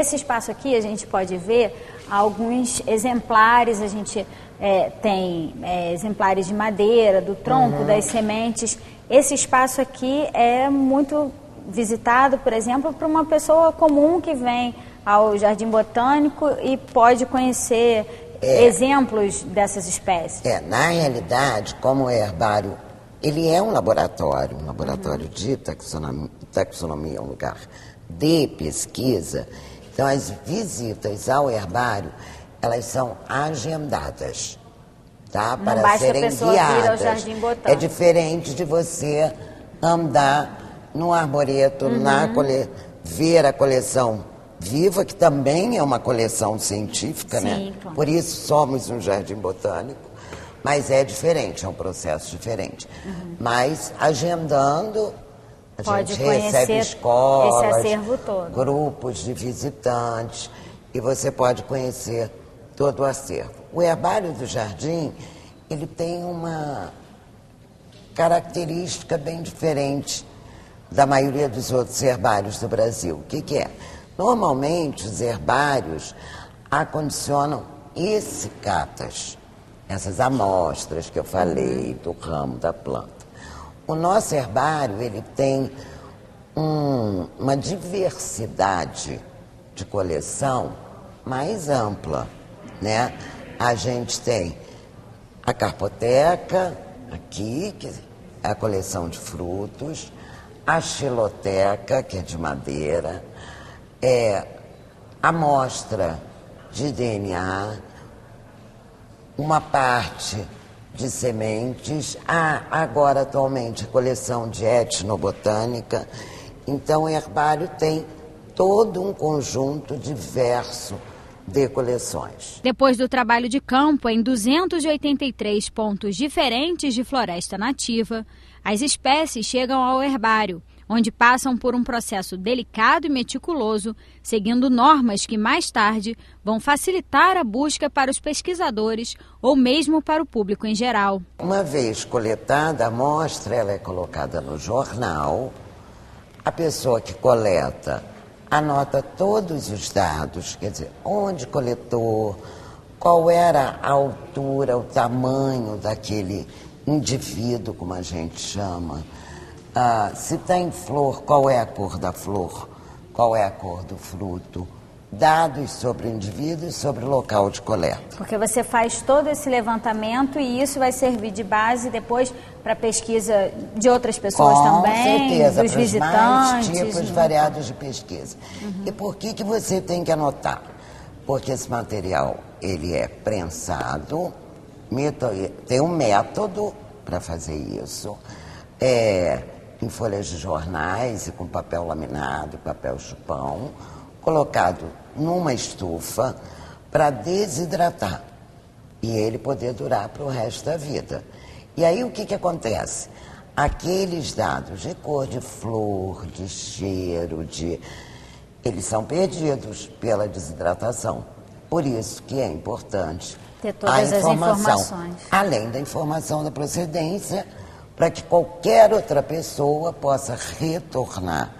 nesse espaço aqui a gente pode ver alguns exemplares, a gente tem exemplares de madeira, do tronco, das sementes. Esse espaço aqui é muito visitado, por exemplo, por uma pessoa comum que vem ao Jardim Botânico e pode conhecer exemplos dessas espécies. Na realidade, como o herbário, ele é um laboratório de taxonomia, um lugar de pesquisa. Então, as visitas ao herbário, elas são agendadas, tá? Não para basta serem a pessoa guiadas. vir ao Jardim Botânico. É diferente de você andar no arboreto, ver a coleção viva, que também é uma coleção científica, né? Claro. Por isso somos um jardim botânico, mas é diferente, é um processo diferente. Mas agendando, a gente recebe escolas, esse acervo todo, grupos de visitantes, e você pode conhecer todo o acervo. O herbário do jardim, ele tem uma característica bem diferente da maioria dos outros herbários do Brasil. O que é? Normalmente, os herbários acondicionam essicatas, essas amostras que eu falei do ramo da planta. O nosso herbário, ele tem uma diversidade de coleção mais ampla, né? A gente tem a carpoteca, aqui, que é a coleção de frutos, a xiloteca, que é de madeira, amostra de DNA, uma parte de sementes, agora atualmente a coleção de etnobotânica. Então o herbário tem todo um conjunto diverso de coleções. Depois do trabalho de campo em 283 pontos diferentes de floresta nativa, as espécies chegam ao herbário, onde passam por um processo delicado e meticuloso, seguindo normas que mais tarde vão facilitar a busca para os pesquisadores ou mesmo para o público em geral. Uma vez coletada a amostra, ela é colocada no jornal. A pessoa que coleta anota todos os dados, quer dizer, onde coletou, qual era a altura, o tamanho daquele indivíduo, como a gente chama. Se está em flor, qual é a cor da flor, qual é a cor do fruto, dados sobre o indivíduo e sobre o local de coleta. Porque você faz todo esse levantamento e isso vai servir de base depois para pesquisa de outras pessoas também, com certeza, dos para os visitantes. Mais tipos variados de pesquisa. E por que você tem que anotar? Porque esse material, ele é prensado, tem um método para fazer isso, em folhas de jornais e com papel laminado, papel chupão, colocado numa estufa para desidratar e ele poder durar para o resto da vida. E aí o que acontece? Aqueles dados de cor de flor, de cheiro, eles são perdidos pela desidratação. Por isso que é importante ter todas as informações. Além da informação da procedência, para que qualquer outra pessoa possa retornar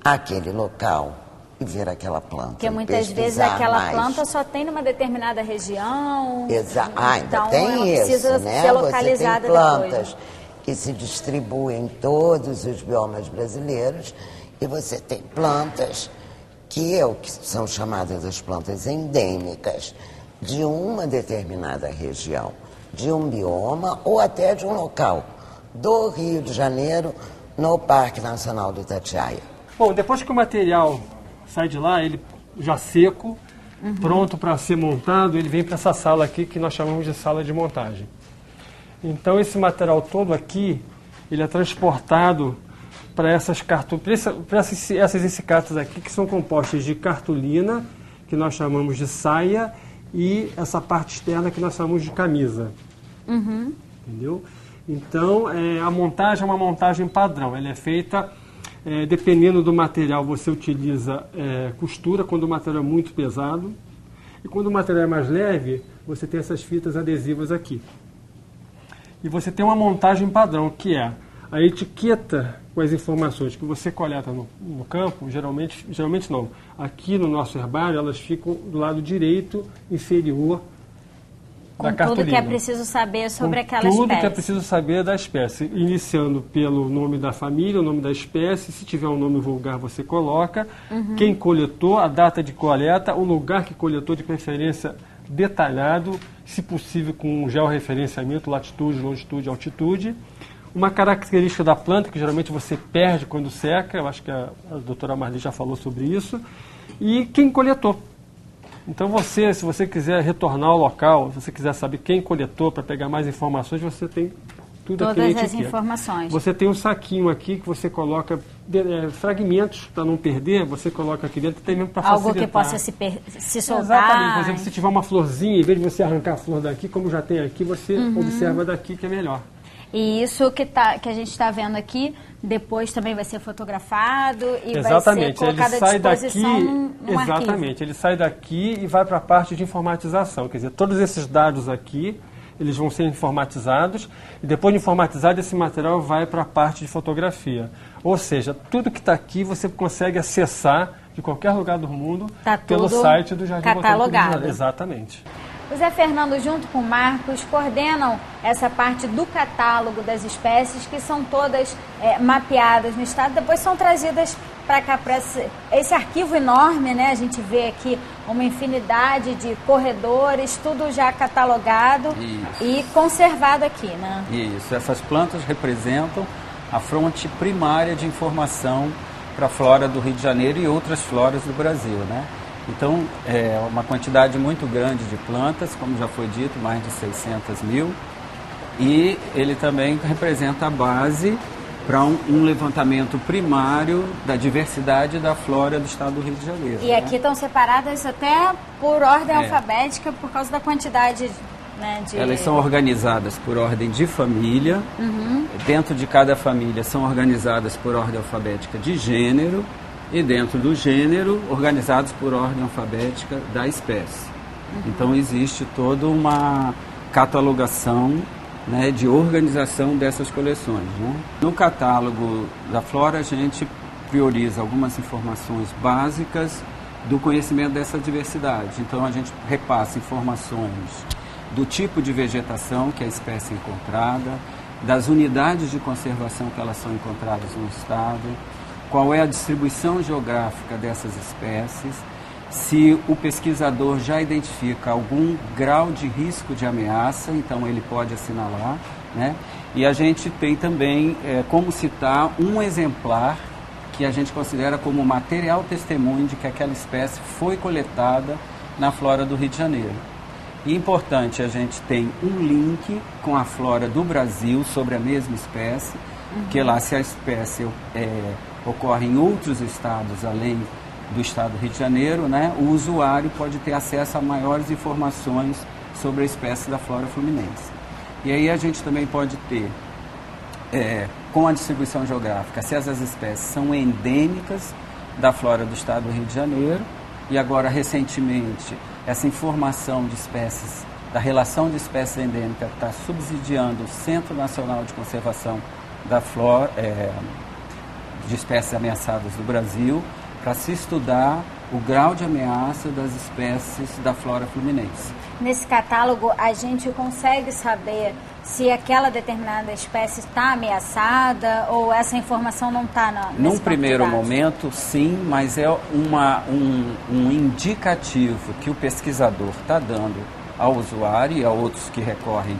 àquele local e ver aquela planta. Porque muitas vezes aquela planta só tem numa determinada região. Ainda então tem ela isso, precisa né? ser localizada. Você tem plantas depois, que se distribuem em todos os biomas brasileiros e você tem plantas que são chamadas as plantas endêmicas de uma determinada região, de um bioma ou até de um local do Rio de Janeiro, no Parque Nacional do Itatiaia. Bom, depois que o material sai de lá, ele já seco, pronto para ser montado, ele vem para essa sala aqui que nós chamamos de sala de montagem. Então esse material todo aqui, ele é transportado para essas essicatas aqui, que são compostas de cartolina, que nós chamamos de saia, e essa parte externa que nós chamamos de camisa. Entendeu? Então, a montagem é uma montagem padrão. Ela é feita, dependendo do material, você utiliza costura, quando o material é muito pesado. E quando o material é mais leve, você tem essas fitas adesivas aqui. E você tem uma montagem padrão, que é a etiqueta com as informações que você coleta no campo, geralmente não. Aqui no nosso herbário, elas ficam do lado direito inferior da cartolina. Com tudo que é preciso saber sobre aquela espécie. Tudo que é preciso saber da espécie, iniciando pelo nome da família, o nome da espécie, se tiver um nome vulgar você coloca, quem coletou, a data de coleta, o lugar que coletou, de preferência detalhado, se possível com um georreferenciamento, latitude, longitude, altitude. Uma característica da planta, que geralmente você perde quando seca, eu acho que a doutora Marli já falou sobre isso, e quem coletou. Então você, se você quiser retornar ao local, se você quiser saber quem coletou para pegar mais informações, você tem tudo aqui na etiqueta. Todas as informações. Você tem um saquinho aqui que você coloca fragmentos para não perder, você coloca aqui dentro também para facilitar. Algo que possa se soltar. Exatamente. Por exemplo, se tiver uma florzinha, em vez de você arrancar a flor daqui, como já tem aqui, você observa daqui que é melhor. E isso que a gente está vendo aqui, depois também vai ser fotografado e exatamente. vai ser colocado à disposição num exatamente. arquivo. Ele sai daqui e vai para a parte de informatização. Quer dizer, todos esses dados aqui, eles vão ser informatizados e depois de informatizado, esse material vai para a parte de fotografia. Ou seja, tudo que está aqui você consegue acessar de qualquer lugar do mundo pelo site do Jardim Botânico do Rio. Exatamente. O Zé Fernando, junto com o Marcos, coordenam essa parte do catálogo das espécies, que são todas mapeadas no estado, depois são trazidas para cá, para esse arquivo enorme, né? A gente vê aqui uma infinidade de corredores, tudo já catalogado e conservado aqui, né? Isso, essas plantas representam a fonte primária de informação para a flora do Rio de Janeiro e outras floras do Brasil, né? Então, é uma quantidade muito grande de plantas, como já foi dito, mais de 600 mil. E ele também representa a base para um levantamento primário da diversidade da flora do estado do Rio de Janeiro. E aqui estão separadas até por ordem alfabética, por causa da quantidade, né, de... Elas são organizadas por ordem de família. Dentro de cada família são organizadas por ordem alfabética de gênero. E dentro do gênero, organizados por ordem alfabética da espécie. Então existe toda uma catalogação, né, de organização dessas coleções, né? No catálogo da flora a gente prioriza algumas informações básicas do conhecimento dessa diversidade. Então a gente repassa informações do tipo de vegetação que a espécie é encontrada, das unidades de conservação que elas são encontradas no estado, qual é a distribuição geográfica dessas espécies, se o pesquisador já identifica algum grau de risco de ameaça, então ele pode assinalar, né? E a gente tem também como citar um exemplar que a gente considera como material testemunho de que aquela espécie foi coletada na flora do Rio de Janeiro. E importante, a gente tem um link com a flora do Brasil sobre a mesma espécie, que lá se a espécie ocorre em outros estados além do estado do Rio de Janeiro, né, o usuário pode ter acesso a maiores informações sobre a espécie da flora fluminense. E aí a gente também pode ter, com a distribuição geográfica, se essas espécies são endêmicas da flora do estado do Rio de Janeiro, e agora recentemente essa informação de espécies, da relação de espécies endêmicas, está subsidiando o Centro Nacional de Conservação da Flora, de espécies ameaçadas do Brasil, para se estudar o grau de ameaça das espécies da flora fluminense. Nesse catálogo, a gente consegue saber se aquela determinada espécie está ameaçada ou essa informação não está nesse Num primeiro momento, sim, mas é um indicativo que o pesquisador está dando ao usuário e a outros que recorrem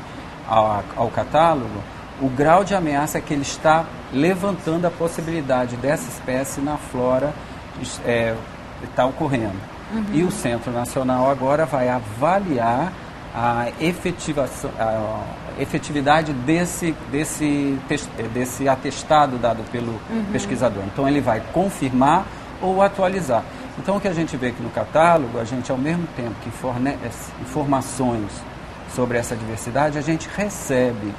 ao catálogo, o grau de ameaça que ele está levantando a possibilidade dessa espécie na flora está ocorrendo. E o Centro Nacional agora vai avaliar a efetividade desse atestado dado pelo pesquisador. Então ele vai confirmar ou atualizar. Então o que a gente vê aqui no catálogo, a gente ao mesmo tempo que fornece informações sobre essa diversidade, a gente recebe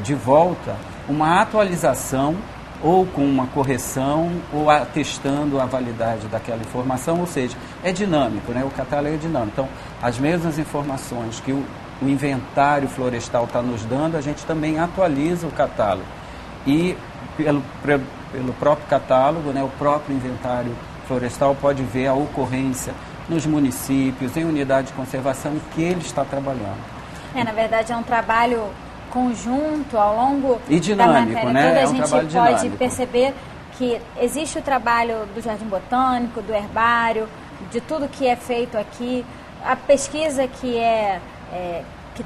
de volta uma atualização ou com uma correção ou atestando a validade daquela informação, ou seja, é dinâmico, né? O catálogo é dinâmico. Então, as mesmas informações que o inventário florestal está nos dando, a gente também atualiza o catálogo. e pelo próprio catálogo, né, o próprio inventário florestal pode ver a ocorrência nos municípios, em unidade de conservação em que ele está trabalhando. Na verdade é um trabalho conjunto ao longo e dinâmico, da matéria né? toda. É A um gente trabalho pode dinâmico. perceber que existe o trabalho do Jardim Botânico, do herbário, de tudo que é feito aqui, a pesquisa que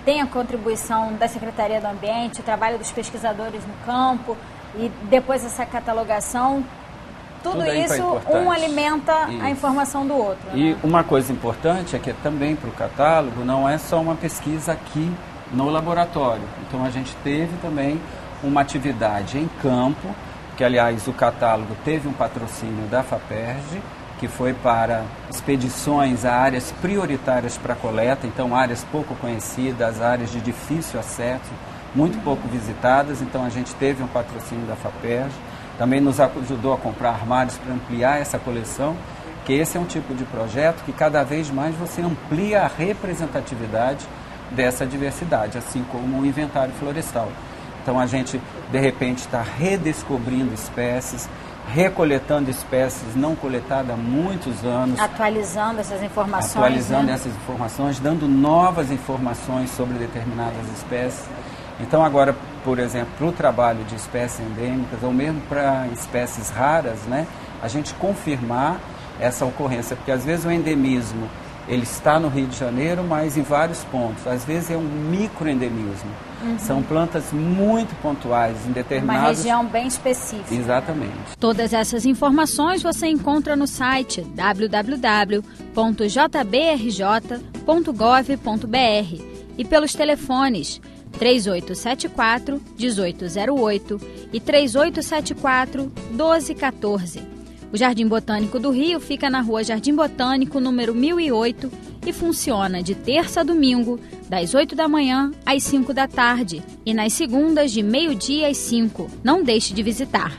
tem a contribuição da Secretaria do Ambiente, o trabalho dos pesquisadores no campo e depois essa catalogação, tudo isso um alimenta a informação do outro. E né? uma coisa importante é que também para o catálogo não é só uma pesquisa aqui no laboratório. Então a gente teve também uma atividade em campo, que aliás o catálogo teve um patrocínio da FAPERJ, que foi para expedições a áreas prioritárias para coleta, então áreas pouco conhecidas, áreas de difícil acesso, muito pouco visitadas, então a gente teve um patrocínio da FAPERJ, também nos ajudou a comprar armários para ampliar essa coleção, que esse é um tipo de projeto que cada vez mais você amplia a representatividade dessa diversidade, assim como o inventário florestal. Então a gente, de repente, está redescobrindo espécies, recoletando espécies não coletadas há muitos anos. Atualizando essas informações. Atualizando essas informações, dando novas informações sobre determinadas espécies. Então agora, por exemplo, para o trabalho de espécies endêmicas, ou mesmo para espécies raras, né, a gente confirmar essa ocorrência, porque às vezes o endemismo ele está no Rio de Janeiro, mas em vários pontos. Às vezes é um microendemismo. São plantas muito pontuais em determinados... Uma região bem específica. Exatamente. Todas essas informações você encontra no site www.jbrj.gov.br e pelos telefones 3874-1808 e 3874-1214. O Jardim Botânico do Rio fica na Rua Jardim Botânico, número 1008, e funciona de terça a domingo, das 8 da manhã às 5 da tarde, e nas segundas de meio-dia às 5. Não deixe de visitar.